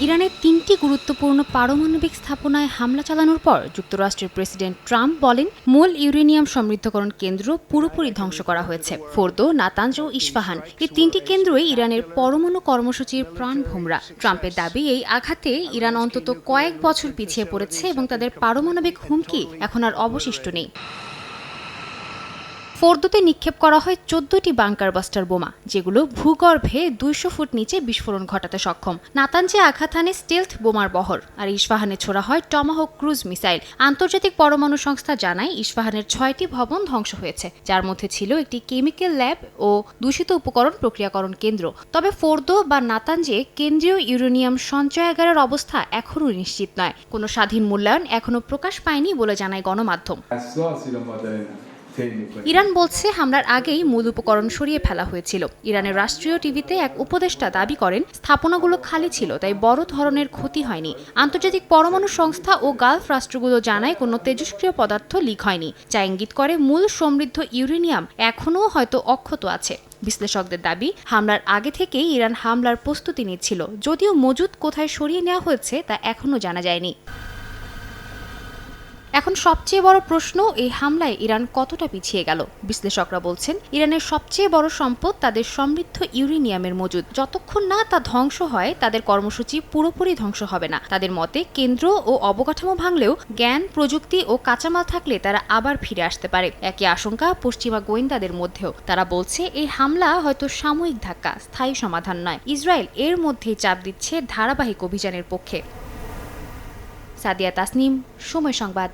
ইরানের ৩টি গুরুত্বপূর্ণ পারমাণবিক স্থাপনায় হামলা চালানোর পর যুক্তরাষ্ট্রের প্রেসিডেন্ট ট্রাম্প বলেন, মূল ইউরেনিয়াম সমৃদ্ধকরণ কেন্দ্র পুরোপুরি ধ্বংস করা হয়েছে। ফোর্দো, নাতানজ ও ইস্পাহান এই ৩টি কেন্দ্রই ইরানের পরমাণু কর্মসূচির প্রাণভোমরা। ট্রাম্পের দাবি, এই আঘাতে ইরান অন্তত কয়েক বছর পিছিয়ে পড়েছে এবং তাদের পারমাণবিক হুমকি এখন আর অবশিষ্ট নেই। ফোর্দোতে নিক্ষেপ করা হয় ১৪টি বাংকার বাস্টার বোমা, যেগুলো ভূগর্ভে ২০০ ফুট নিচে বিস্ফোরণ ঘটাতে সক্ষম। নাতানজে আঘাত হানে স্টেলথ বোমার বহর, আর ইস্পাহানে ছোড়া হয় টমাহক ক্রুজ মিসাইল। আন্তর্জাতিক পরমাণু সংস্থা জানায়, ইস্পাহানের ৬টি ভবন ধ্বংস হয়েছে, যার মধ্যে ছিল একটি কেমিক্যাল ল্যাব ও দূষিত উপকরণ প্রক্রিয়াকরণ কেন্দ্র। তবে ফোর্দো বা নাতানজে কেন্দ্রীয় ইউরেনিয়াম সঞ্চয়াগারের অবস্থা এখনও নিশ্চিত নয়। কোনো স্বাধীন মূল্যায়ন এখনও প্রকাশ পায়নি বলে জানায় গণমাধ্যম। ইরান বলছে, হামলার আগেই মূল উপকরণ সরিয়ে ফেলা হয়েছিল। ইরানের রাষ্ট্রীয় টিভিতে এক উপদেষ্টা দাবি করেন, স্থাপনাগুলো খালি ছিল, তাই বড় ধরনের ক্ষতি হয়নি। আন্তর্জাতিক পরমাণু সংস্থা ও গালফ রাষ্ট্রগুলো জানায় কোনো তেজস্ক্রিয় পদার্থ লিক হয়নি, যা ইঙ্গিত করে মূল সমৃদ্ধ ইউরেনিয়াম এখনও হয়তো অক্ষত আছে। বিশ্লেষকদের দাবি, হামলার আগে থেকেই ইরান হামলার প্রস্তুতি নিচ্ছিল, যদিও মজুদ কোথায় সরিয়ে নেওয়া হয়েছে তা এখনও জানা যায়নি। এখন সবচেয়ে বড় প্রশ্ন, এই হামলায় ইরান কতটা পিছিয়ে গেল। বিশ্লেষকরা বলছেন, ইরানের সবচেয়ে বড় সম্পদ তাদের সমৃদ্ধ ইউরেনিয়ামের মজুদ। যতক্ষণ না তা ধ্বংস হয়, তাদের কর্মসূচি পুরোপুরি ধ্বংস হবে না। তাদের মতে, কেন্দ্র ও অবকাঠামো ভাঙলেও জ্ঞান, প্রযুক্তি ও কাঁচামাল থাকলে তারা আবার ফিরে আসতে পারে। একই আশঙ্কা পশ্চিমা গোয়েন্দাদের মধ্যেও। তারা বলছে, এই হামলা হয়তো সাময়িক ধাক্কা, স্থায়ী সমাধান নয়। ইসরায়েল এর মধ্যেই চাপ দিচ্ছে ধারাবাহিক অভিযানের পক্ষে। সাদিয়া তাসনিম, সময় সংবাদ।